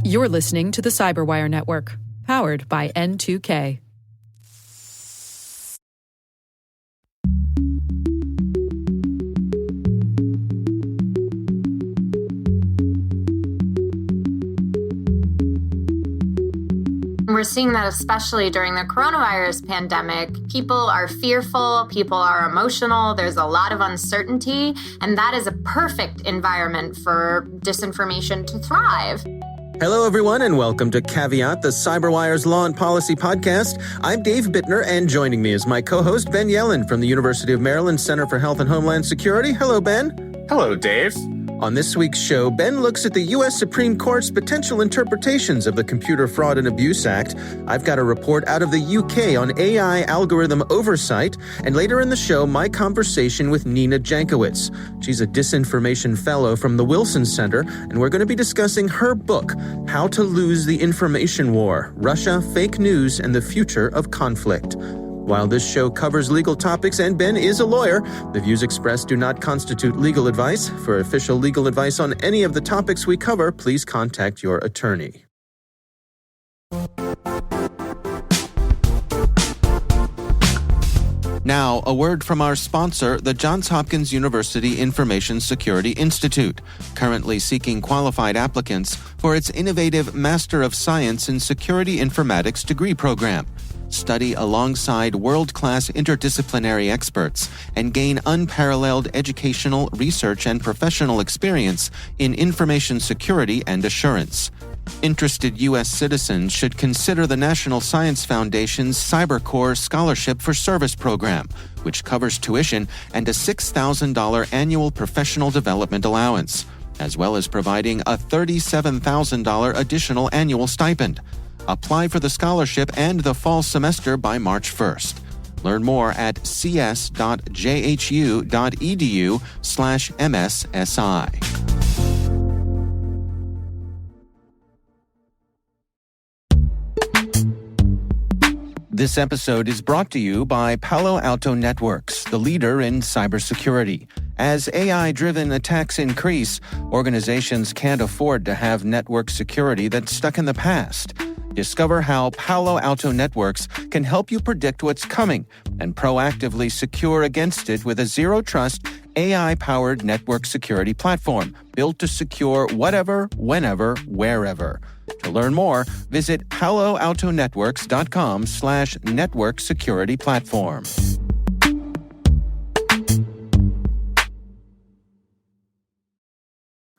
You're listening to the Cyberwire Network, powered by N2K. We're seeing that especially during the coronavirus pandemic. People are fearful, people are emotional, there's a lot of uncertainty, and that is a perfect environment for disinformation to thrive. Hello, everyone, and welcome to Caveat, the CyberWire's Law and Policy podcast. I'm Dave Bittner, and joining me is my co-host, Ben Yellen from the University of Maryland Center for Health and Homeland Security. Hello, Ben. Hello, Dave. On this week's show, Ben looks at the U.S. Supreme Court's potential interpretations of the Computer Fraud and Abuse Act. I've got a report out of the UK on AI algorithm oversight. And later in the show, my conversation with Nina Jankowicz. She's a Disinformation Fellow from the Wilson Center, and we're going to be discussing her book, How to Lose the Information War: Russia, Fake News, and the Future of Conflict. While this show covers legal topics and Ben is a lawyer, the views expressed do not constitute legal advice. For official legal advice on any of the topics we cover, please contact your attorney. Now, a word from our sponsor, the Johns Hopkins University Information Security Institute, currently seeking qualified applicants for its innovative Master of Science in Security Informatics degree program. Study alongside world-class interdisciplinary experts and gain unparalleled educational, research, and professional experience in information security and assurance. Interested U.S. citizens should consider the National Science Foundation's CyberCore Scholarship for Service program, which covers tuition and a $6,000 annual professional development allowance, as well as providing a $37,000 additional annual stipend. Apply for the scholarship and the fall semester by March 1st. Learn more at cs.jhu.edu/MSSI. This episode is brought to you by Palo Alto Networks, the leader in cybersecurity. As AI-driven attacks increase, organizations can't afford to have network security that's stuck in the past. Discover how Palo Alto Networks can help you predict what's coming and proactively secure against it with a zero-trust, AI-powered network security platform built to secure whatever, whenever, wherever. To learn more, visit paloaltonetworks.com/network security platform.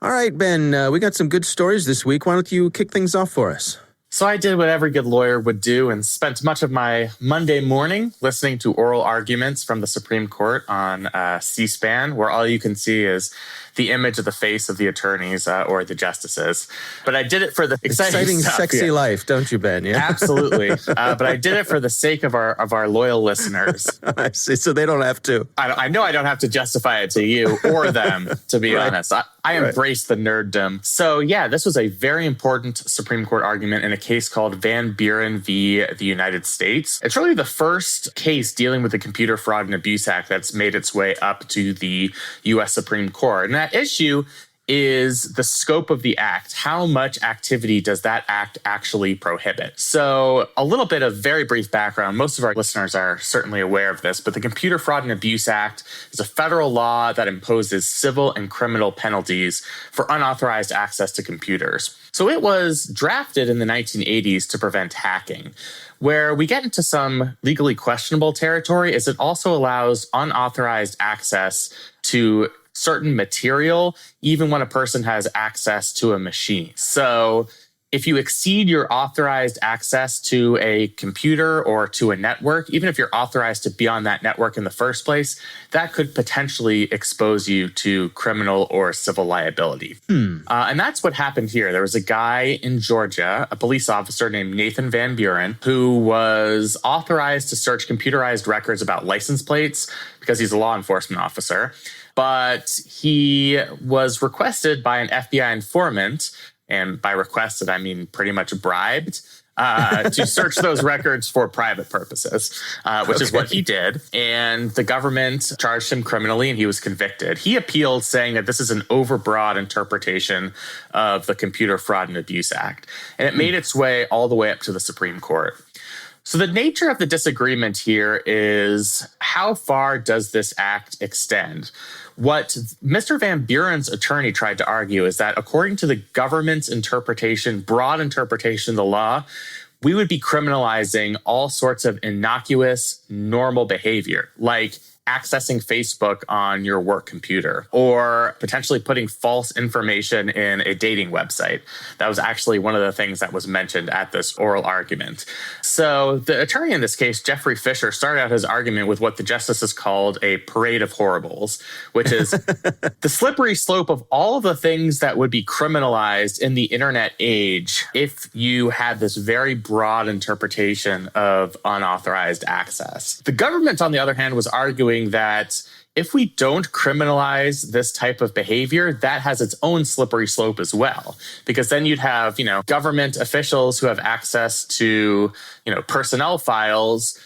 All right, Ben, we got some good stories this week. Why don't you kick things off for us? So I did what every good lawyer would do and spent much of my Monday morning listening to oral arguments from the Supreme Court on C-SPAN, where all you can see is the image of the face of the attorneys or the justices. But I did it for the exciting stuff, sexy life, don't you, Ben? Yeah, absolutely. But I did it for the sake of our loyal listeners. I see. So they don't have to. I know I don't have to justify it to you or them, to be honest. I embrace the nerddom. So yeah, this was a very important Supreme Court argument in a case called Van Buren v. the United States. It's really the first case dealing with the Computer Fraud and Abuse Act that's made its way up to the U.S. Supreme Court. And that issue is the scope of the act. How much activity does that act actually prohibit? So a little bit of very brief background. Most of our listeners are certainly aware of this, but the Computer Fraud and Abuse Act is a federal law that imposes civil and criminal penalties for unauthorized access to computers. So it was drafted in the 1980s to prevent hacking. Where we get into some legally questionable territory is it also allows unauthorized access to certain material, even when a person has access to a machine. So if you exceed your authorized access to a computer or to a network, even if you're authorized to be on that network in the first place, that could potentially expose you to criminal or civil liability. And that's what happened here. There was a guy in Georgia, a police officer named Nathan Van Buren, who was authorized to search computerized records about license plates because he's a law enforcement officer. But he was requested by an FBI informant and by requested, I mean pretty much bribed, to search those records for private purposes, which is what he did. And the government charged him criminally and he was convicted. He appealed, saying that this is an overbroad interpretation of the Computer Fraud and Abuse Act. And it made its way all the way up to the Supreme Court. So the nature of the disagreement here is, how far does this act extend? What Mr. Van Buren's attorney tried to argue is that according to the government's interpretation, broad interpretation of the law, we would be criminalizing all sorts of innocuous, normal behavior, like accessing Facebook on your work computer or potentially putting false information in a dating website. That was actually one of the things that was mentioned at this oral argument. So the attorney in this case, Jeffrey Fisher, started out his argument with what the justices called a parade of horribles, which is the slippery slope of all of the things that would be criminalized in the internet age if you had this very broad interpretation of unauthorized access. The government, on the other hand, was arguing that if we don't criminalize this type of behavior, that has its own slippery slope as well. Because then you'd have, government officials who have access to, personnel files.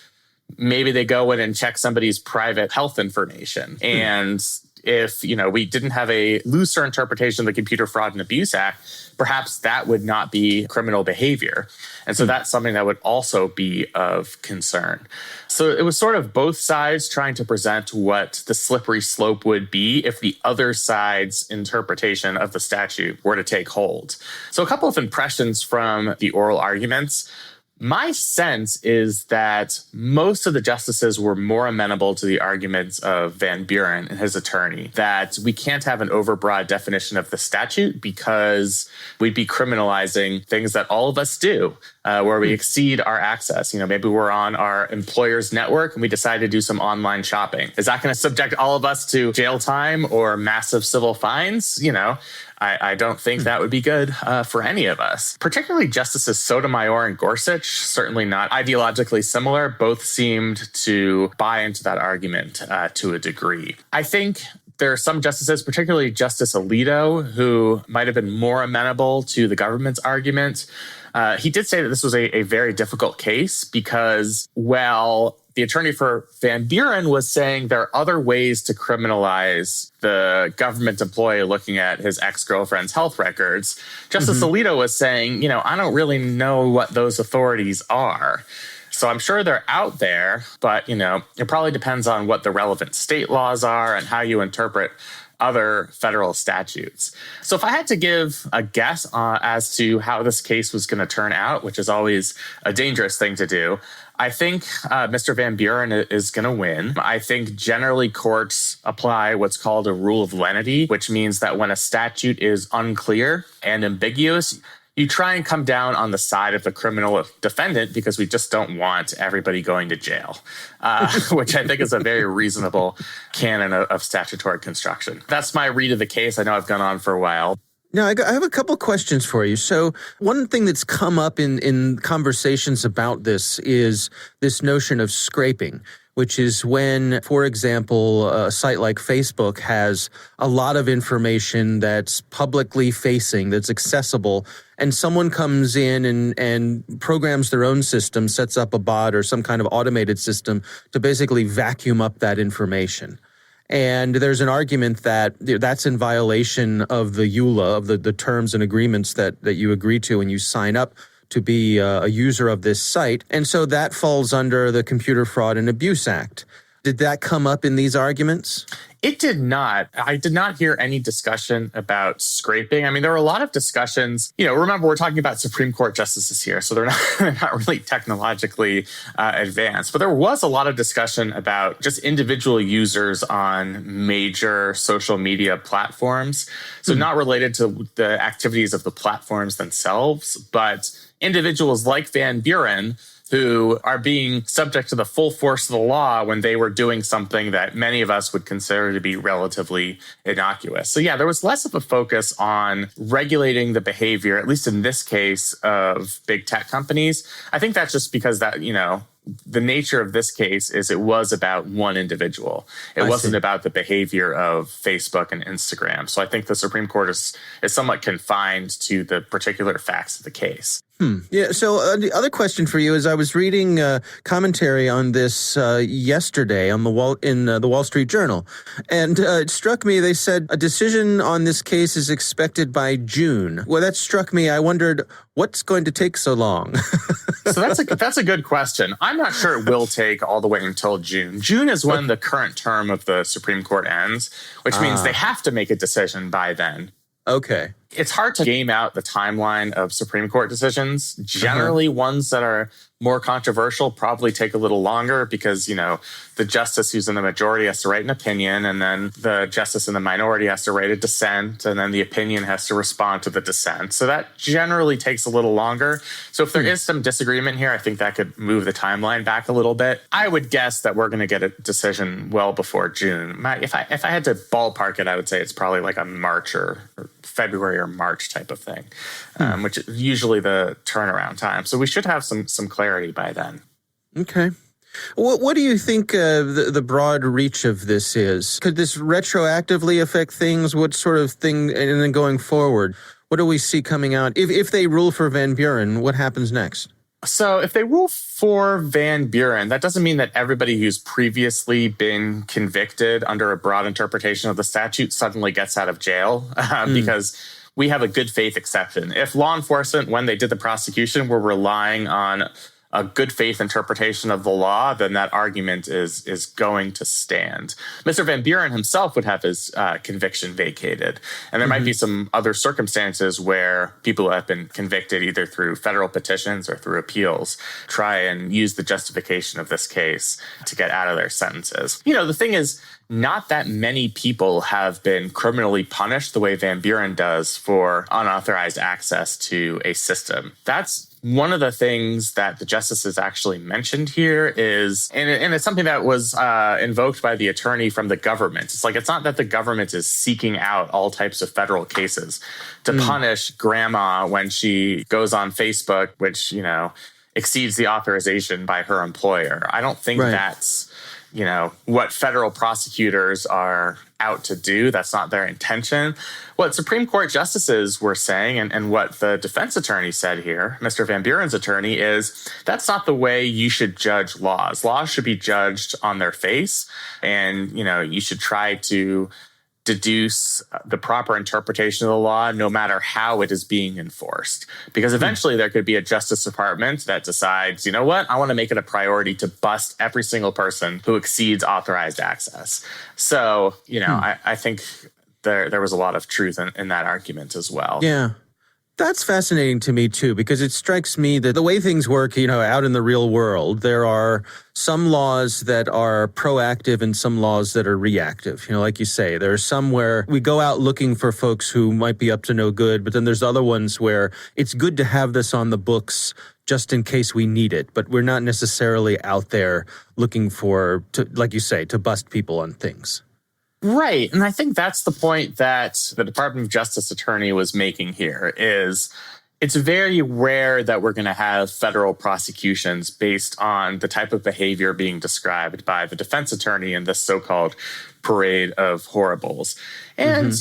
Maybe they go in and check somebody's private health information. And if, we didn't have a looser interpretation of the Computer Fraud and Abuse Act, perhaps that would not be criminal behavior. And so that's something that would also be of concern. So it was sort of both sides trying to present what the slippery slope would be if the other side's interpretation of the statute were to take hold. So a couple of impressions from the oral arguments. My sense is that most of the justices were more amenable to the arguments of Van Buren and his attorney, that we can't have an overbroad definition of the statute because we'd be criminalizing things that all of us do, where we exceed our access. Maybe we're on our employer's network and we decide to do some online shopping. Is that going to subject all of us to jail time or massive civil fines? I don't think that would be good for any of us. Particularly Justices Sotomayor and Gorsuch, certainly not ideologically similar, both seemed to buy into that argument to a degree. I think there are some justices, particularly Justice Alito, who might have been more amenable to the government's argument. He did say that this was a very difficult case because, the attorney for Van Buren was saying there are other ways to criminalize the government employee looking at his ex-girlfriend's health records. Justice Alito was saying, I don't really know what those authorities are. So I'm sure they're out there, but, it probably depends on what the relevant state laws are and how you interpret other federal statutes. So if I had to give a guess as to how this case was going to turn out, which is always a dangerous thing to do, I think Mr. Van Buren is going to win. I think generally courts apply what's called a rule of lenity, which means that when a statute is unclear and ambiguous, you try and come down on the side of the criminal defendant because we just don't want everybody going to jail, which I think is a very reasonable canon of statutory construction. That's my read of the case. I know I've gone on for a while. Now, I have a couple questions for you. So one thing that's come up in conversations about this is this notion of scraping, which is when, for example, a site like Facebook has a lot of information that's publicly facing, that's accessible, and someone comes in and programs their own system, sets up a bot or some kind of automated system to basically vacuum up that information. And there's an argument that that's in violation of the EULA, of the terms and agreements that you agree to when you sign up to be a user of this site. And so that falls under the Computer Fraud and Abuse Act. Did that come up in these arguments? It did not. I did not hear any discussion about scraping. I mean, there were a lot of discussions. Remember, we're talking about Supreme Court justices here, so they're not really technologically advanced. But there was a lot of discussion about just individual users on major social media platforms. So not related to the activities of the platforms themselves, but individuals like Van Buren who are being subject to the full force of the law when they were doing something that many of us would consider to be relatively innocuous. So yeah, there was less of a focus on regulating the behavior, at least in this case, of big tech companies. I think that's just because that, the nature of this case is it was about one individual. It wasn't about the behavior of Facebook and Instagram. So I think the Supreme Court is somewhat confined to the particular facts of the case. Yeah. So the other question for you is, I was reading commentary on this yesterday on the Wall Street Journal, and it struck me. They said a decision on this case is expected by June. Well, that struck me. I wondered what's going to take so long. So that's a good question. I'm not sure it will take all the way until June. June is when the current term of the Supreme Court ends, which means they have to make a decision by then. Okay. It's hard to game out the timeline of Supreme Court decisions. Generally, ones that are more controversial probably take a little longer because, the justice who's in the majority has to write an opinion, and then the justice in the minority has to write a dissent, and then the opinion has to respond to the dissent. So that generally takes a little longer. So if there is some disagreement here, I think that could move the timeline back a little bit. I would guess that we're going to get a decision well before June. If I had to ballpark it, I would say it's probably like a March or February or March type of thing, which is usually the turnaround time. So we should have some clarity by then. Okay. What do you think the broad reach of this is? Could this retroactively affect things? What sort of thing, and then going forward, what do we see coming out? If they rule for Van Buren, what happens next? So if they rule for Van Buren, that doesn't mean that everybody who's previously been convicted under a broad interpretation of the statute suddenly gets out of jail because we have a good faith exception. If law enforcement, when they did the prosecution, were relying on a good faith interpretation of the law, then that argument is going to stand. Mr. Van Buren himself would have his conviction vacated. And there might be some other circumstances where people who have been convicted either through federal petitions or through appeals try and use the justification of this case to get out of their sentences. The thing is, not that many people have been criminally punished the way Van Buren does for unauthorized access to a system. That's one of the things that the justices actually mentioned here is, and it's something that was invoked by the attorney from the government. It's like, it's not that the government is seeking out all types of federal cases to punish grandma when she goes on Facebook, which, exceeds the authorization by her employer. I don't think that's what federal prosecutors are out to do. That's not their intention. What Supreme Court justices were saying, and what the defense attorney said here, Mr. Van Buren's attorney, is that's not the way you should judge laws. Laws should be judged on their face, and, you should try to deduce the proper interpretation of the law no matter how it is being enforced. Because eventually there could be a Justice Department that decides, I want to make it a priority to bust every single person who exceeds authorized access. So, I think there was a lot of truth in that argument as well. Yeah. That's fascinating to me, too, because it strikes me that the way things work, out in the real world, there are some laws that are proactive and some laws that are reactive. Like you say, there are some where we go out looking for folks who might be up to no good, but then there's other ones where it's good to have this on the books just in case we need it, but we're not necessarily out there looking like you say, to bust people on things. Right. And I think that's the point that the Department of Justice attorney was making here is it's very rare that we're going to have federal prosecutions based on the type of behavior being described by the defense attorney in this so-called parade of horribles. And,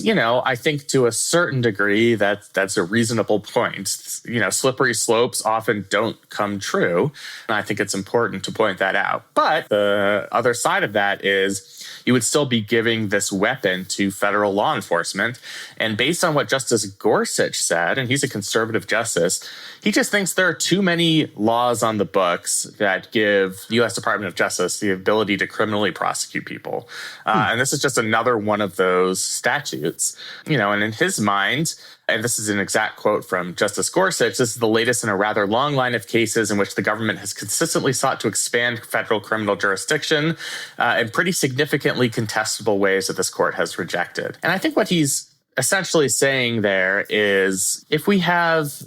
I think to a certain degree that's a reasonable point. Slippery slopes often don't come true. And I think it's important to point that out. But the other side of that is you would still be giving this weapon to federal law enforcement. And based on what Justice Gorsuch said, and he's a conservative justice, he just thinks there are too many laws on the books that give the U.S. Department of Justice the ability to criminally prosecute people. And this is just another one of those statutes. And in his mind, and this is an exact quote from Justice Gorsuch, this is the latest in a rather long line of cases in which the government has consistently sought to expand federal criminal jurisdiction in pretty significantly contestable ways that this court has rejected. And I think what he's essentially saying there is if we have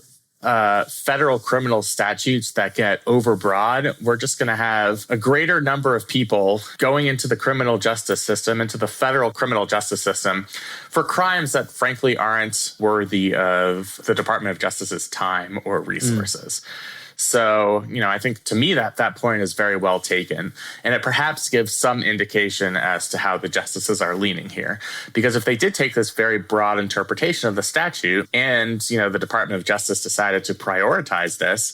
federal criminal statutes that get overbroad, we're just going to have a greater number of people going into the criminal justice system, into the federal criminal justice system, for crimes that frankly aren't worthy of the Department of Justice's time or resources. So, I think to me that point is very well taken. And it perhaps gives some indication as to how the justices are leaning here. Because if they did take this very broad interpretation of the statute and, the Department of Justice decided to prioritize this,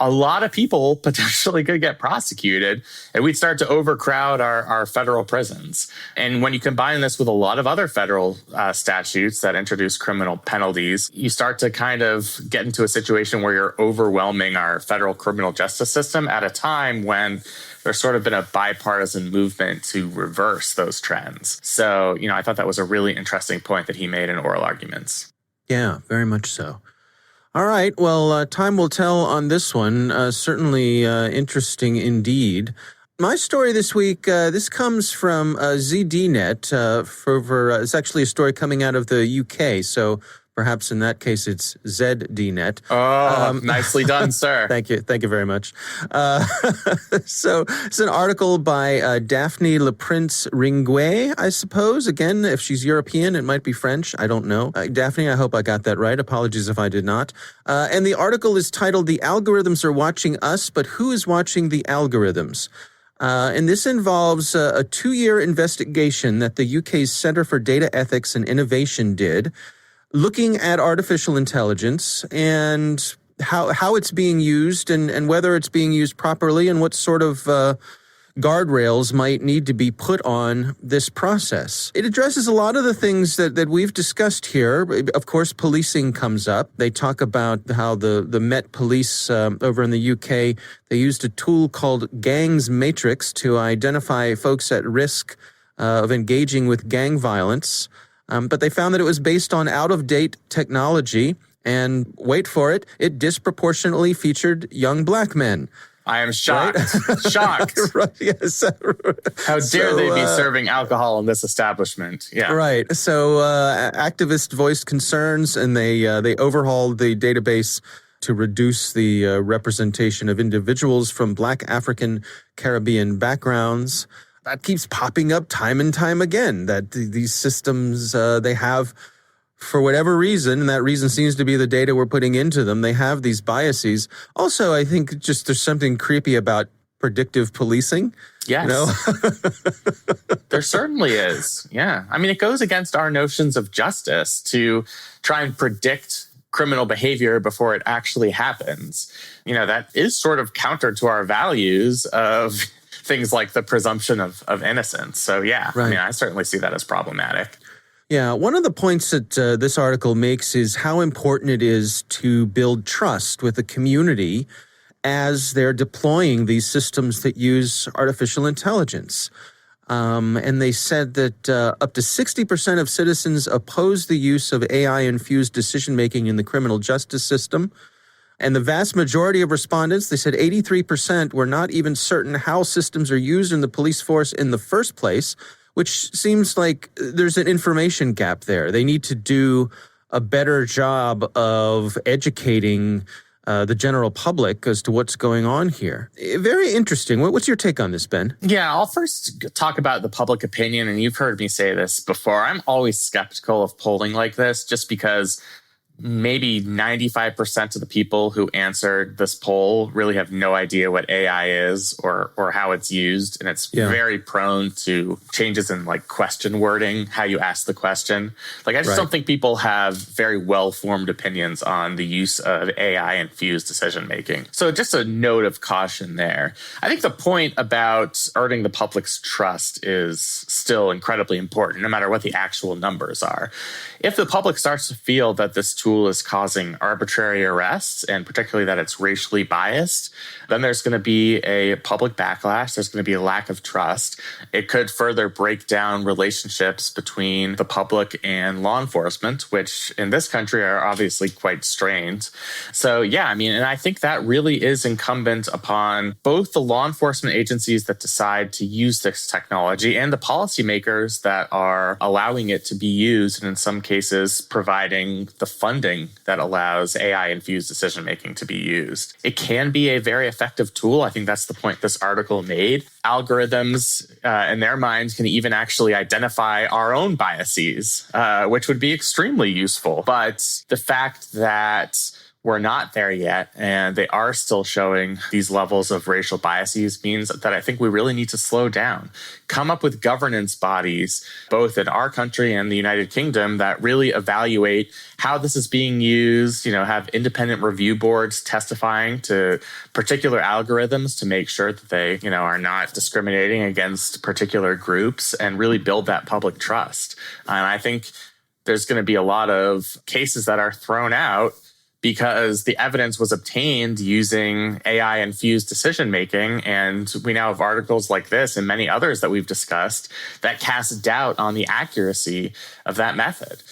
a lot of people potentially could get prosecuted, and we'd start to overcrowd our federal prisons. And when you combine this with a lot of other federal statutes that introduce criminal penalties, you start to kind of get into a situation where you're overwhelming our federal criminal justice system at a time when there's sort of been a bipartisan movement to reverse those trends. So, I thought that was a really interesting point that he made in oral arguments. Yeah, very much so. All right. Well, time will tell on this one. Certainly interesting indeed. My story this week, this comes from ZDNet. It's actually a story coming out of the UK. So perhaps in that case, it's ZDNet. Oh, nicely done, sir. Thank you. Thank you very much. So it's an article by Daphne Leprince Ringuet, I suppose. Again, if she's European, it might be French. I don't know. Daphne, I hope I got that right. Apologies if I did not. And the article is titled, "The Algorithms Are Watching Us, but Who is Watching the Algorithms?" And this involves a 2-year investigation that the UK's Centre for Data Ethics and Innovation did, looking at artificial intelligence and how it's being used and whether it's being used properly and what sort of guardrails might need to be put on this process. It addresses a lot of the things that we've discussed here. Of course, policing comes up. They talk about how the Met Police over in the UK, they used a tool called Gangs Matrix to identify folks at risk of engaging with gang violence. But they found that it was based on out-of-date technology, and wait for it, it disproportionately featured young black men. I am shocked. Right? Shocked. Right, yes. How dare they be serving alcohol in this establishment? Yeah. Right. So activists voiced concerns, and they overhauled the database to reduce the representation of individuals from Black African Caribbean backgrounds. That keeps popping up time and time again, that these systems, they have, for whatever reason, and that reason seems to be the data we're putting into them, they have these biases. Also, I think just there's something creepy about predictive policing. Yes. There certainly is. Yeah. I mean, it goes against our notions of justice to try and predict criminal behavior before it actually happens. That is sort of counter to our values of things like the presumption of innocence. So, yeah, right. I mean, I certainly see that as problematic. Yeah, one of the points that this article makes is how important it is to build trust with the community as they're deploying these systems that use artificial intelligence. And they said that up to 60% of citizens oppose the use of AI-infused decision-making in the criminal justice system. And the vast majority of respondents, they said 83%, were not even certain how systems are used in the police force in the first place, which seems like there's an information gap there. They need to do a better job of educating the general public as to what's going on here. Very interesting. What's your take on this, Ben? Yeah, I'll first talk about the public opinion, and you've heard me say this before. I'm always skeptical of polling like this just because maybe 95% of the people who answered this poll really have no idea what AI is or how it's used. And it's very prone to changes in like question wording, how you ask the question. Like, I just don't think people have very well-formed opinions on the use of AI-infused decision-making. So just a note of caution there. I think the point about earning the public's trust is still incredibly important, no matter what the actual numbers are. If the public starts to feel that this tool is causing arbitrary arrests, and particularly that it's racially biased, then there's going to be a public backlash. There's going to be a lack of trust. It could further break down relationships between the public and law enforcement, which in this country are obviously quite strained. So, yeah, I mean, and I think that really is incumbent upon both the law enforcement agencies that decide to use this technology and the policymakers that are allowing it to be used, and in some cases providing the funding that allows AI-infused decision-making to be used. It can be a very effective tool. I think that's the point this article made. Algorithms, in their minds, can even actually identify our own biases, which would be extremely useful. But the fact that we're not there yet, and they are still showing these levels of racial biases, means that I think we really need to slow down, come up with governance bodies, both in our country and the United Kingdom, that really evaluate how this is being used, have independent review boards testifying to particular algorithms to make sure that they, are not discriminating against particular groups, and really build that public trust. And I think there's going to be a lot of cases that are thrown out because the evidence was obtained using AI-infused decision-making. And we now have articles like this and many others that we've discussed that cast doubt on the accuracy of that method.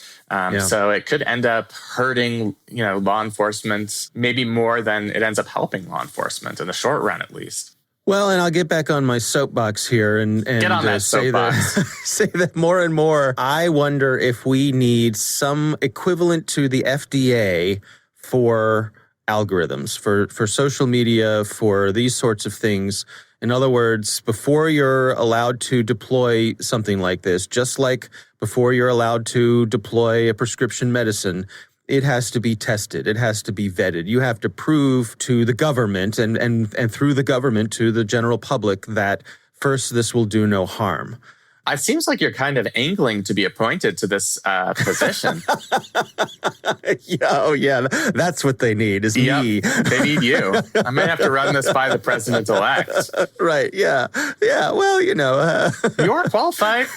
So it could end up hurting, law enforcement maybe more than it ends up helping law enforcement in the short run, at least. Well, and I'll get back on my soapbox here and get on that say that more and more. I wonder if we need some equivalent to the FDA for algorithms, for social media, for these sorts of things. In other words, before you're allowed to deploy something like this, just like before you're allowed to deploy a prescription medicine, it has to be tested. It has to be vetted. You have to prove to the government and through the government to the general public that first, this will do no harm. It seems like you're kind of angling to be appointed to this position. Yeah, that's what they need is me. They need you. I might have to run this by the president-elect. Right, yeah. Well, You're qualified.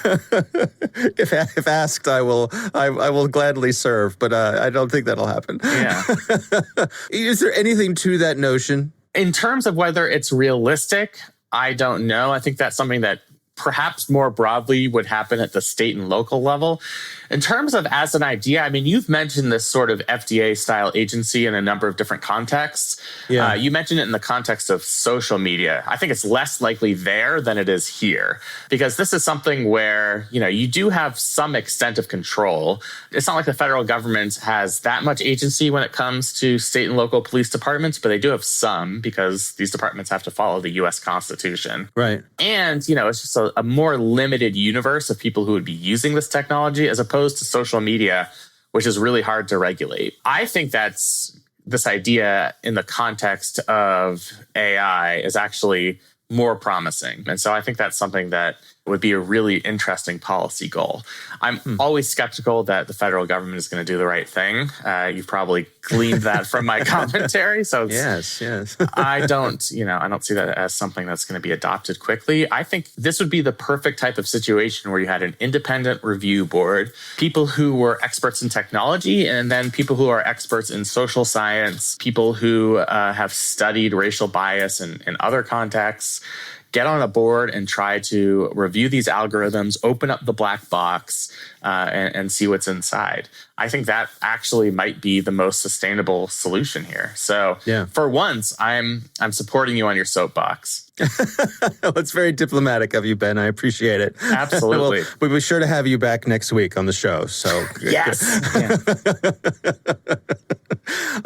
If asked, I will gladly serve, but I don't think that'll happen. Yeah. Is there anything to that notion? In terms of whether it's realistic, I don't know. I think that's something that perhaps more broadly would happen at the state and local level. In terms of as an idea, you've mentioned this sort of FDA-style agency in a number of different contexts. Yeah. You mentioned it in the context of social media. I think it's less likely there than it is here, because this is something where, you do have some extent of control. It's not like the federal government has that much agency when it comes to state and local police departments, but they do have some because these departments have to follow the U.S. Constitution. Right. And, it's just a more limited universe of people who would be using this technology as opposed to social media, which is really hard to regulate. I think that's this idea in the context of AI is actually more promising. And so I think that's something that would be a really interesting policy goal. I'm always skeptical that the federal government is going to do the right thing. You've probably gleaned that from my commentary. So yes. I don't see that as something that's going to be adopted quickly. I think this would be the perfect type of situation where you had an independent review board, people who were experts in technology, and then people who are experts in social science, people who have studied racial bias in other contexts. Get on a board and try to review these algorithms, open up the black box, and see what's inside. I think that actually might be the most sustainable solution here. So for once, I'm supporting you on your soapbox. Well, it's very diplomatic of you, Ben. I appreciate it. Absolutely. Well, we'll be sure to have you back next week on the show. So yes.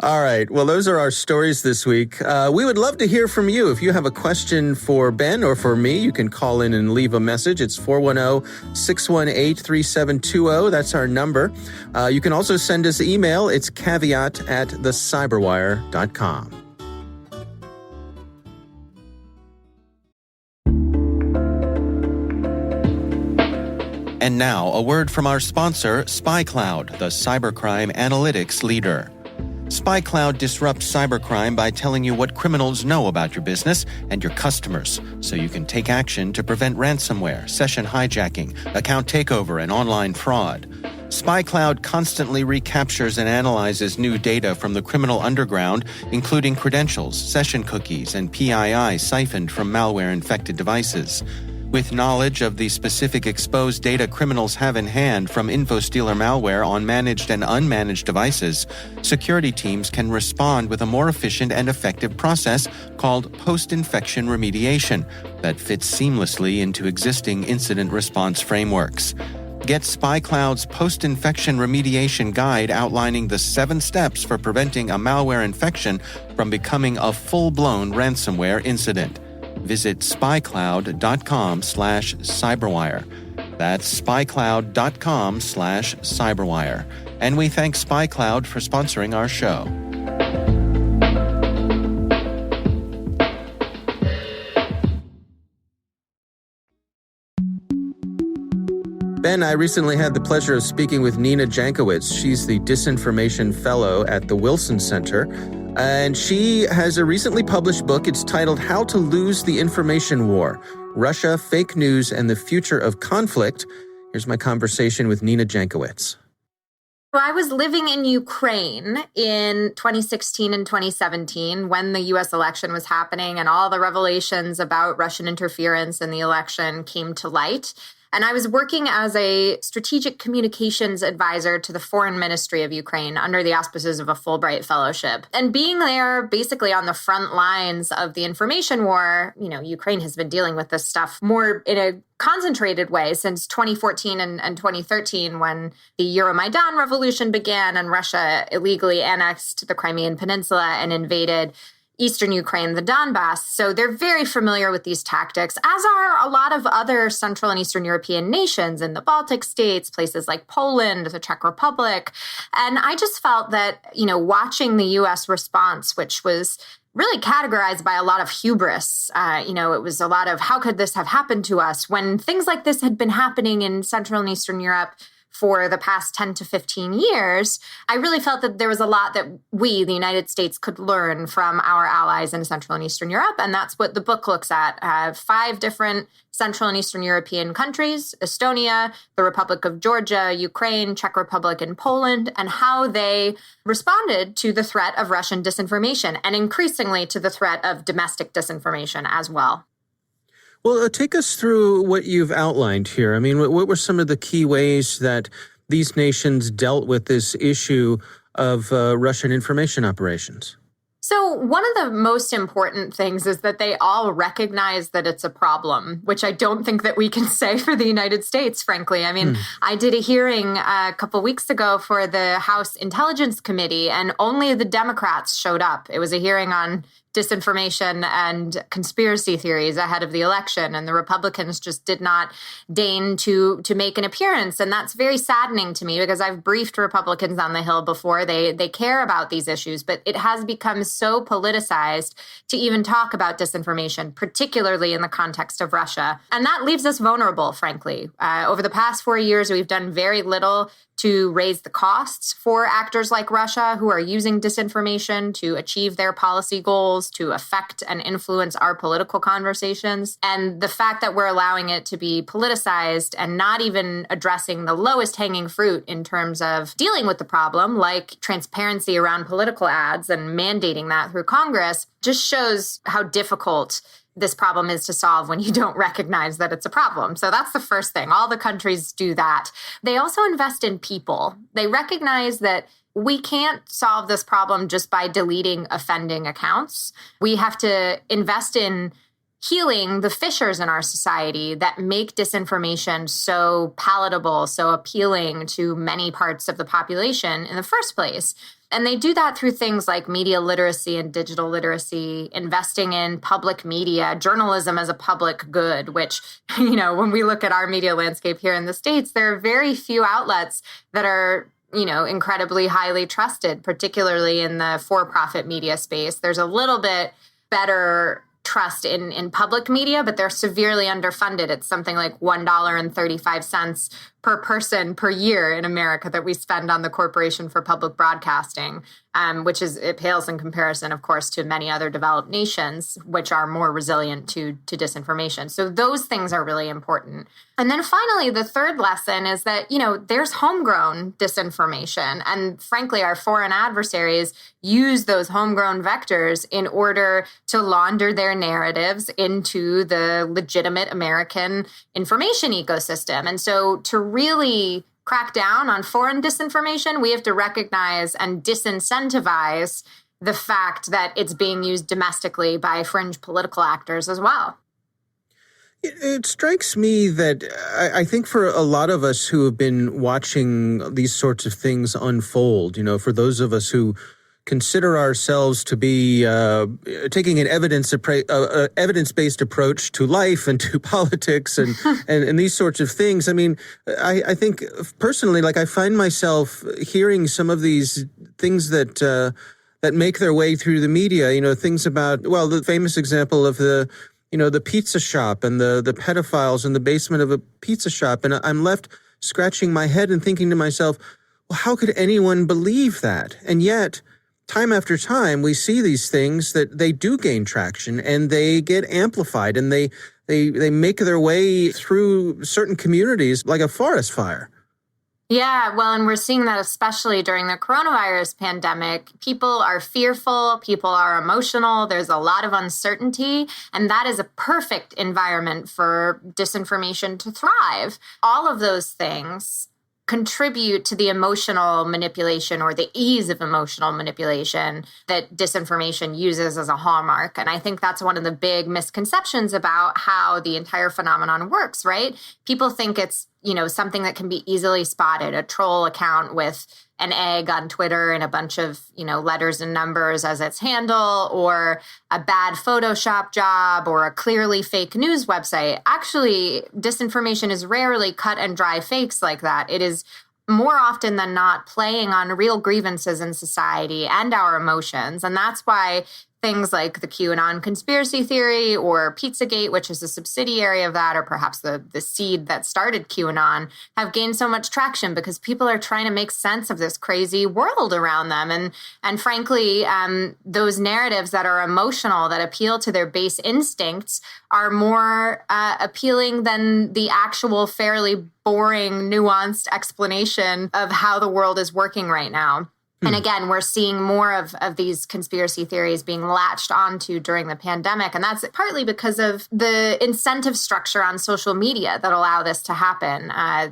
All right. Well, those are our stories this week. We would love to hear from you. If you have a question for Ben or for me, you can call in and leave a message. It's 410-618-3720. That's our number. You can also send us an email. It's caveat@thecyberwire.com. And now, a word from our sponsor, SpyCloud, the cybercrime analytics leader. SpyCloud disrupts cybercrime by telling you what criminals know about your business and your customers, so you can take action to prevent ransomware, session hijacking, account takeover, and online fraud. SpyCloud constantly recaptures and analyzes new data from the criminal underground, including credentials, session cookies, and PII siphoned from malware-infected devices. With knowledge of the specific exposed data criminals have in hand from InfoStealer malware on managed and unmanaged devices, security teams can respond with a more efficient and effective process called post-infection remediation that fits seamlessly into existing incident response frameworks. Get SpyCloud's post-infection remediation guide outlining the 7 steps for preventing a malware infection from becoming a full-blown ransomware incident. Visit spycloud.com/cyberwire. That's spycloud.com/cyberwire. And we thank SpyCloud for sponsoring our show. Ben, I recently had the pleasure of speaking with Nina Jankowicz. She's the Disinformation Fellow at the Wilson Center, and she has a recently published book. It's titled How to Lose the Information War: Russia, Fake News, and the Future of Conflict. Here's my conversation with Nina Jankowicz. Well, I was living in Ukraine in 2016 and 2017 when the U.S. election was happening and all the revelations about Russian interference in the election came to light. And I was working as a strategic communications advisor to the Foreign Ministry of Ukraine under the auspices of a Fulbright Fellowship. And being there basically on the front lines of the information war, Ukraine has been dealing with this stuff more in a concentrated way since 2014 and 2013 when the Euromaidan revolution began and Russia illegally annexed the Crimean Peninsula and invaded Eastern Ukraine, the Donbass. So they're very familiar with these tactics, as are a lot of other Central and Eastern European nations in the Baltic states, places like Poland, the Czech Republic. And I just felt that, watching the U.S. response, which was really categorized by a lot of hubris. It was a lot of, how could this have happened to us when things like this had been happening in Central and Eastern Europe for the past 10 to 15 years, I really felt that there was a lot that we, the United States, could learn from our allies in Central and Eastern Europe. And that's what the book looks at. 5 different Central and Eastern European countries: Estonia, the Republic of Georgia, Ukraine, Czech Republic, and Poland, and how they responded to the threat of Russian disinformation and increasingly to the threat of domestic disinformation as well. Well, take us through what you've outlined here. I mean, what were some of the key ways that these nations dealt with this issue of Russian information operations? So one of the most important things is that they all recognize that it's a problem, which I don't think that we can say for the United States, frankly. I mean, I did a hearing a couple weeks ago for the House Intelligence Committee, and only the Democrats showed up. It was a hearing on disinformation and conspiracy theories ahead of the election, and the Republicans just did not deign to make an appearance. And that's very saddening to me because I've briefed Republicans on the Hill before. They care about these issues, but it has become so politicized to even talk about disinformation, particularly in the context of Russia. And that leaves us vulnerable, frankly. Over the past 4 years, we've done very little to raise the costs for actors like Russia who are using disinformation to achieve their policy goals, to affect and influence our political conversations. And the fact that we're allowing it to be politicized and not even addressing the lowest hanging fruit in terms of dealing with the problem, like transparency around political ads and mandating that through Congress, just shows how difficult this problem is to solve when you don't recognize that it's a problem. So that's the first thing. All the countries do that. They also invest in people. They recognize that we can't solve this problem just by deleting offending accounts. We have to invest in healing the fissures in our society that make disinformation so palatable, so appealing to many parts of the population in the first place. And they do that through things like media literacy and digital literacy, investing in public media, journalism as a public good, which, when we look at our media landscape here in the States, there are very few outlets that are incredibly highly trusted, particularly in the for-profit media space. There's a little bit better trust in public media, but they're severely underfunded. It's something like $1.35 per person per year in America that we spend on the Corporation for Public Broadcasting, which it pales in comparison, of course, to many other developed nations, which are more resilient to disinformation. So those things are really important. And then finally, the third lesson is that, there's homegrown disinformation. And frankly, our foreign adversaries use those homegrown vectors in order to launder their narratives into the legitimate American information ecosystem. And so to really crack down on foreign disinformation, we have to recognize and disincentivize the fact that it's being used domestically by fringe political actors as well. It strikes me that I think for a lot of us who have been watching these sorts of things unfold, for those of us who consider ourselves to be taking an evidence-based approach to life and to politics and these sorts of things. I mean, I think personally, I find myself hearing some of these things that that make their way through the media, things about, well, the famous example of the pizza shop and the pedophiles in the basement of a pizza shop. And I'm left scratching my head and thinking to myself, well, how could anyone believe that? And yet, time after time, we see these things that they do gain traction and they get amplified and they make their way through certain communities like a forest fire. Yeah, well, and we're seeing that especially during the coronavirus pandemic. People are fearful, people are emotional, there's a lot of uncertainty, and that is a perfect environment for disinformation to thrive. All of those things contribute to the emotional manipulation or the ease of emotional manipulation that disinformation uses as a hallmark. And I think that's one of the big misconceptions about how the entire phenomenon works, right? People think it's, something that can be easily spotted, a troll account with an egg on Twitter and a bunch of, letters and numbers as its handle, or a bad Photoshop job, or a clearly fake news website. Actually, disinformation is rarely cut and dry fakes like that. It is more often than not playing on real grievances in society and our emotions. And that's why things like the QAnon conspiracy theory or Pizzagate, which is a subsidiary of that, or perhaps the seed that started QAnon, have gained so much traction because people are trying to make sense of this crazy world around them. And frankly, those narratives that are emotional, that appeal to their base instincts, are more appealing than the actual fairly boring, nuanced explanation of how the world is working right now. And again, we're seeing more of these conspiracy theories being latched onto during the pandemic. And that's partly because of the incentive structure on social media that allow this to happen.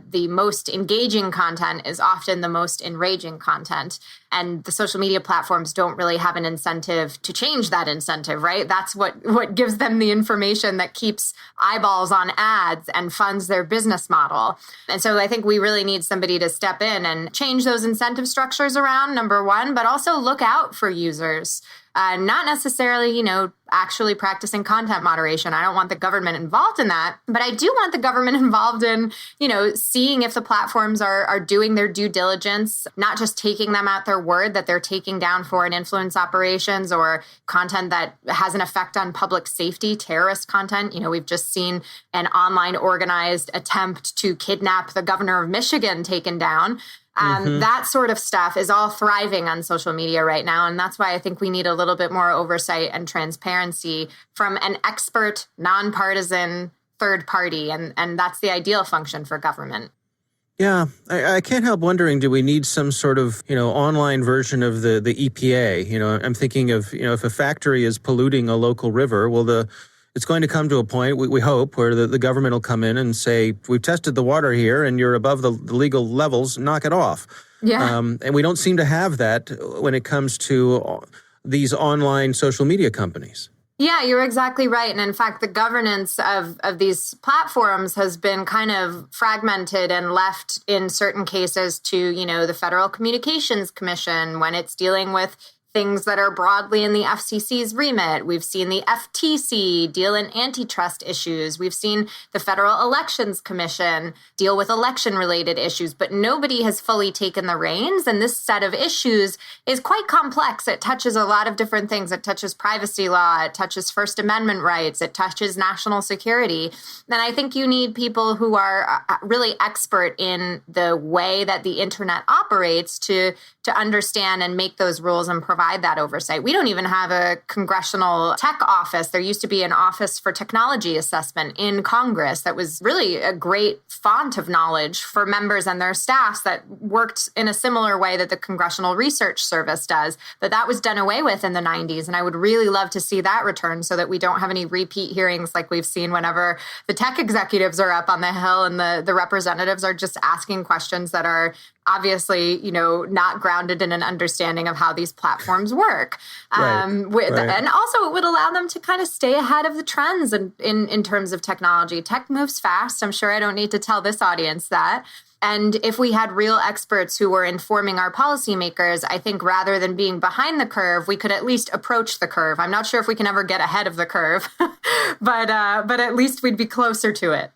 The most engaging content is often the most enraging content. And the social media platforms don't really have an incentive to change that incentive, right? That's what gives them the information that keeps eyeballs on ads and funds their business model. And so I think we really need somebody to step in and change those incentive structures around, number one, but also look out for users. Not necessarily, actually practicing content moderation. I don't want the government involved in that, but I do want the government involved in, seeing if the platforms are doing their due diligence, not just taking them at their word that they're taking down foreign influence operations or content that has an effect on public safety, terrorist content. We've just seen an online organized attempt to kidnap the governor of Michigan taken down. That sort of stuff is all thriving on social media right now. And that's why I think we need a little bit more oversight and transparency from an expert, nonpartisan third party. And that's the ideal function for government. Yeah, I can't help wondering, do we need some sort of, online version of the EPA? I'm thinking of, if a factory is polluting a local river, well, it's going to come to a point, we hope, where the government will come in and say, we've tested the water here and you're above the legal levels, knock it off. Yeah. And we don't seem to have that when it comes to these online social media companies. Yeah, you're exactly right. And in fact, the governance of these platforms has been kind of fragmented and left in certain cases to, the Federal Communications Commission when it's dealing with things that are broadly in the FCC's remit. We've seen the FTC deal in antitrust issues. We've seen the Federal Elections Commission deal with election-related issues, but nobody has fully taken the reins. And this set of issues is quite complex. It touches a lot of different things. It touches privacy law. It touches First Amendment rights. It touches national security. And I think you need people who are really expert in the way that the internet operates to understand and make those rules and provide that oversight. We don't even have a congressional tech office. There used to be an office for technology assessment in Congress that was really a great font of knowledge for members and their staffs that worked in a similar way that the Congressional Research Service does. But that was done away with in the 90s. And I would really love to see that return so that we don't have any repeat hearings like we've seen whenever the tech executives are up on the Hill and the representatives are just asking questions that are obviously, not grounded in an understanding of how these platforms work. Right. And also it would allow them to kind of stay ahead of the trends in terms of technology. Tech moves fast. I'm sure I don't need to tell this audience that. And if we had real experts who were informing our policymakers, I think rather than being behind the curve, we could at least approach the curve. I'm not sure if we can ever get ahead of the curve, but at least we'd be closer to it.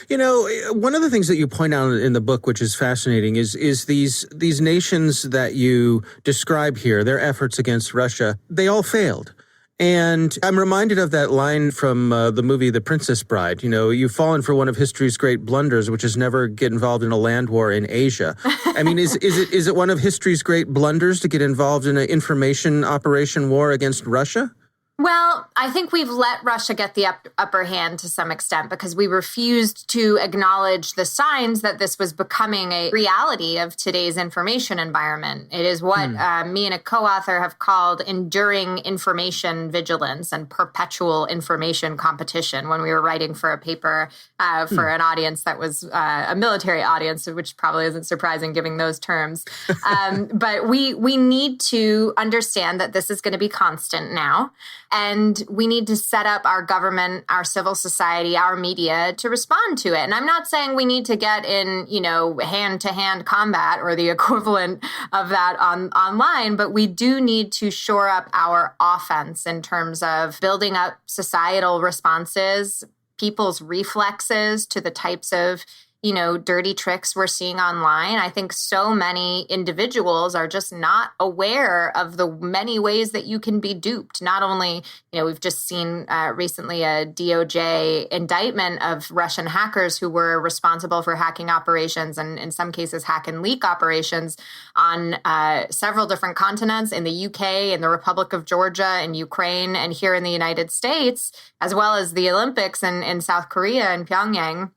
One of the things that you point out in the book, which is fascinating, is these nations that you describe here, their efforts against Russia, they all failed. And I'm reminded of that line from the movie The Princess Bride. You've fallen for one of history's great blunders, which is never get involved in a land war in Asia. I mean, is it one of history's great blunders to get involved in an information operation war against Russia? Well, I think we've let Russia get the upper hand to some extent because we refused to acknowledge the signs that this was becoming a reality of today's information environment. It is what me and a co-author have called enduring information vigilance and perpetual information competition when we were writing for a paper for an audience that was a military audience, which probably isn't surprising given those terms. But we need to understand that this is going to be constant now. And we need to set up our government, our civil society, our media to respond to it. And I'm not saying we need to get in, hand-to-hand combat or the equivalent of that online, but we do need to shore up our offense in terms of building up societal responses, people's reflexes to the types of dirty tricks we're seeing online. I think so many individuals are just not aware of the many ways that you can be duped. Not only, we've just seen recently a DOJ indictment of Russian hackers who were responsible for hacking operations and in some cases hack and leak operations on several different continents in the UK, in the Republic of Georgia, in Ukraine, and here in the United States, as well as the Olympics in South Korea and Pyongyang.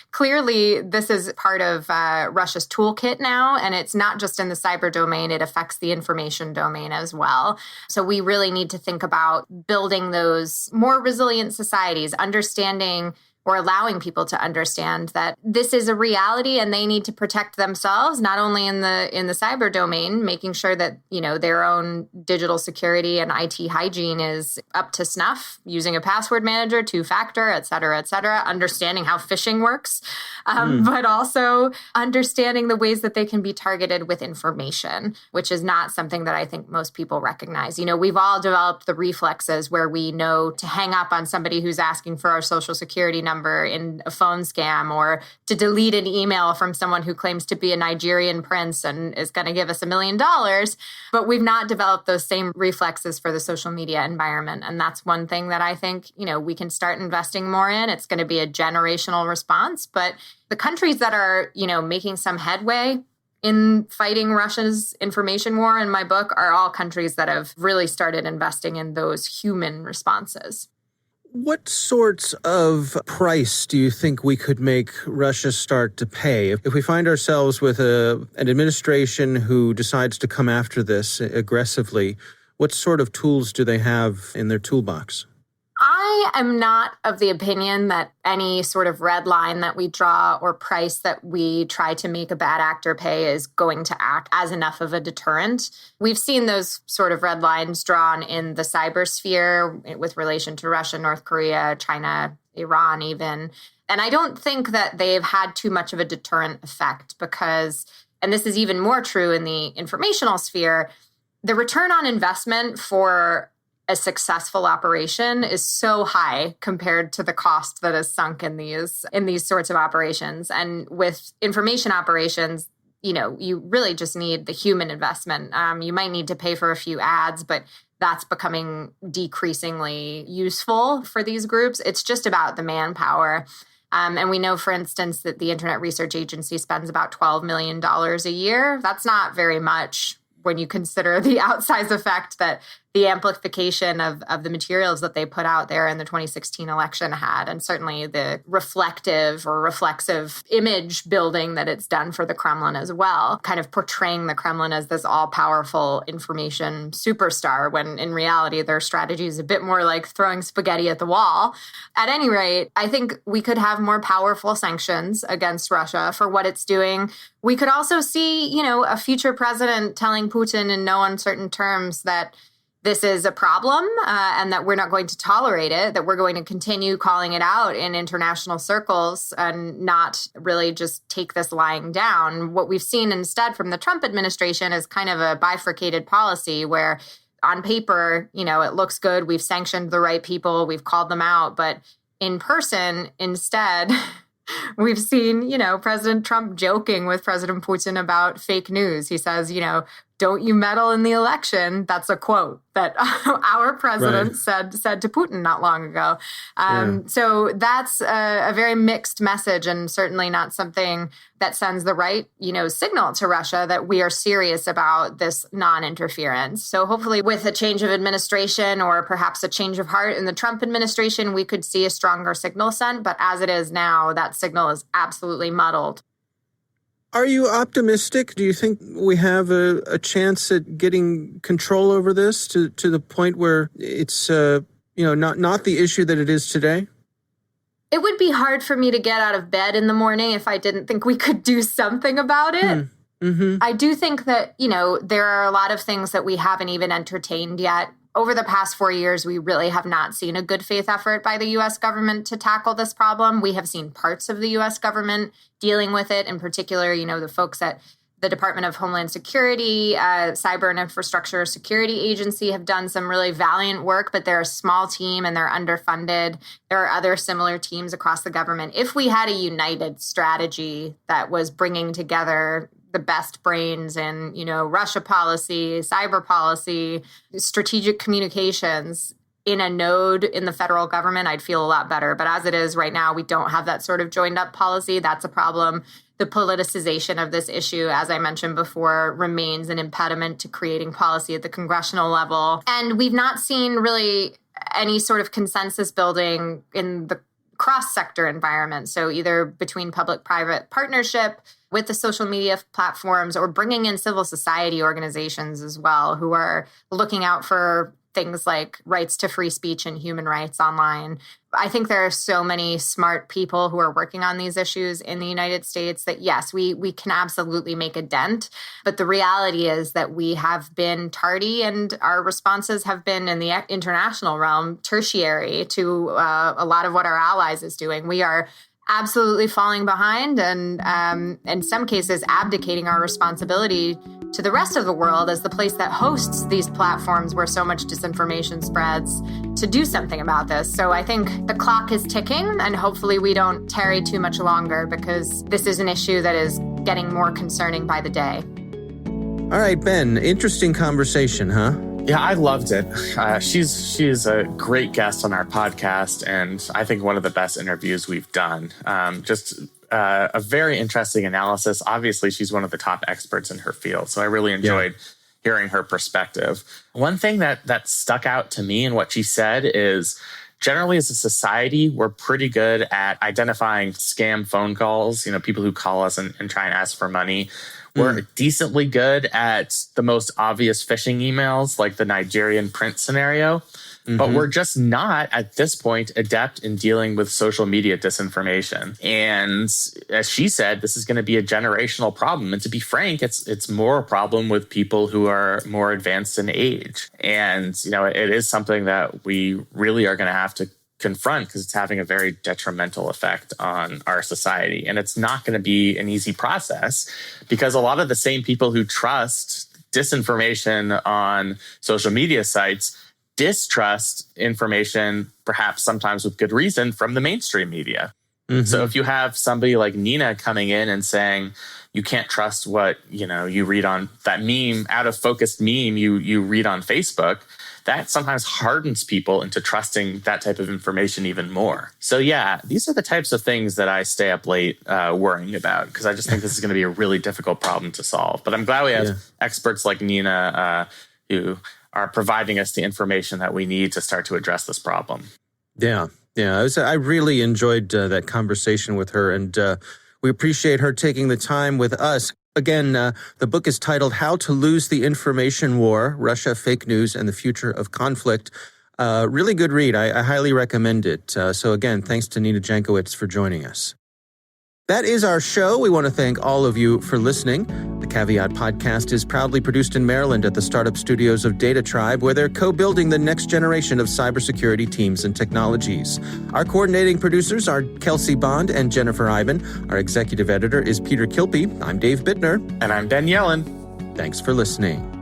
Clearly, this is part of Russia's toolkit now, and it's not just in the cyber domain. It affects the information domain as well. So we really need to think about building those more resilient societies, understanding or allowing people to understand that this is a reality and they need to protect themselves, not only in the cyber domain, making sure that, their own digital security and IT hygiene is up to snuff, using a password manager, two-factor, et cetera, understanding how phishing works, but also understanding the ways that they can be targeted with information, which is not something that I think most people recognize. We've all developed the reflexes where we know to hang up on somebody who's asking for our social security number in a phone scam, or to delete an email from someone who claims to be a Nigerian prince and is going to give us $1 million. But we've not developed those same reflexes for the social media environment. And that's one thing that I think, we can start investing more in. It's going to be a generational response. But the countries that are, making some headway in fighting Russia's information war in my book are all countries that have really started investing in those human responses. What sorts of price do you think we could make Russia start to pay? If we find ourselves with an administration who decides to come after this aggressively, what sort of tools do they have in their toolbox? I am not of the opinion that any sort of red line that we draw or price that we try to make a bad actor pay is going to act as enough of a deterrent. We've seen those sort of red lines drawn in the cybersphere with relation to Russia, North Korea, China, Iran even. And I don't think that they've had too much of a deterrent effect because, and this is even more true in the informational sphere, the return on investment for a successful operation is so high compared to the cost that is sunk in these sorts of operations. And with information operations, you really just need the human investment. You might need to pay for a few ads, but that's becoming decreasingly useful for these groups. It's just about the manpower. And we know, for instance, that the Internet Research Agency spends about $12 million a year. That's not very much when you consider the outsized effect that the amplification of the materials that they put out there in the 2016 election had, and certainly the reflective or reflexive image building that it's done for the Kremlin as well, kind of portraying the Kremlin as this all-powerful information superstar, when in reality their strategy is a bit more like throwing spaghetti at the wall. At any rate, I think we could have more powerful sanctions against Russia for what it's doing. We could also see, a future president telling Putin in no uncertain terms that this is a problem and that we're not going to tolerate it, that we're going to continue calling it out in international circles and not really just take this lying down. What we've seen instead from the Trump administration is kind of a bifurcated policy where on paper, it looks good. We've sanctioned the right people. We've called them out. But in person, instead, We've seen, President Trump joking with President Putin about fake news. He says, don't you meddle in the election. That's a quote that our president said to Putin not long ago. So that's a very mixed message, and certainly not something that sends the right, signal to Russia that we are serious about this non-interference. So hopefully with a change of administration or perhaps a change of heart in the Trump administration, we could see a stronger signal sent. But as it is now, that signal is absolutely muddled. Are you optimistic? Do you think we have a chance at getting control over this to the point where it's not the issue that it is today? It would be hard for me to get out of bed in the morning if I didn't think we could do something about it. Mm-hmm. I do think that, there are a lot of things that we haven't even entertained yet. Over the past 4 years, we really have not seen a good faith effort by the U.S. government to tackle this problem. We have seen parts of the U.S. government dealing with it. In particular, the folks at the Department of Homeland Security, Cyber and Infrastructure Security Agency have done some really valiant work, but they're a small team and they're underfunded. There are other similar teams across the government. If we had a united strategy that was bringing together the best brains in, Russia policy, cyber policy, strategic communications in a node in the federal government, I'd feel a lot better. But as it is right now, we don't have that sort of joined up policy. That's a problem. The politicization of this issue, as I mentioned before, remains an impediment to creating policy at the congressional level. And we've not seen really any sort of consensus building in the cross-sector environment. So either between public-private partnership with the social media platforms or bringing in civil society organizations as well who are looking out for things like rights to free speech and human rights online. I think there are so many smart people who are working on these issues in the United States that, yes, we can absolutely make a dent. But the reality is that we have been tardy and our responses have been in the international realm tertiary to a lot of what our allies is doing. We are absolutely falling behind and in some cases abdicating our responsibility to the rest of the world as the place that hosts these platforms where so much disinformation spreads to do something about this. So I think the clock is ticking and hopefully we don't tarry too much longer because this is an issue that is getting more concerning by the day. All right, Ben, interesting conversation, huh? Yeah, I loved it. She's a great guest on our podcast, and I think one of the best interviews we've done. Just a very interesting analysis. Obviously, she's one of the top experts in her field, so I really enjoyed hearing her perspective. One thing that stuck out to me in what she said is, generally as a society, we're pretty good at identifying scam phone calls, people who call us and try and ask for money. We're decently good at the most obvious phishing emails, like the Nigerian print scenario. But we're just not, at this point, adept in dealing with social media disinformation. And as she said, this is going to be a generational problem. And to be frank, it's more a problem with people who are more advanced in age. And, it is something that we really are going to have to confront because it's having a very detrimental effect on our society. And it's not going to be an easy process because a lot of the same people who trust disinformation on social media sites distrust information, perhaps sometimes with good reason, from the mainstream media. So if you have somebody like Nina coming in and saying, you can't trust what, you read on that meme, out of focus meme you read on Facebook, that sometimes hardens people into trusting that type of information even more. So yeah, these are the types of things that I stay up late worrying about because I just think this is going to be a really difficult problem to solve. But I'm glad we have experts like Nina who are providing us the information that we need to start to address this problem. Yeah. I really enjoyed that conversation with her, and we appreciate her taking the time with us. Again, the book is titled How to Lose the Information War, Russia, Fake News, and the Future of Conflict. Really good read. I highly recommend it. So again, thanks to Nina Jankowicz for joining us. That is our show. We want to thank all of you for listening. The Caveat podcast is proudly produced in Maryland at the startup studios of Data Tribe, where they're co-building the next generation of cybersecurity teams and technologies. Our coordinating producers are Kelsey Bond and Jennifer Ivan. Our executive editor is Peter Kilpie. I'm Dave Bittner. And I'm Ben Yellen. Thanks for listening.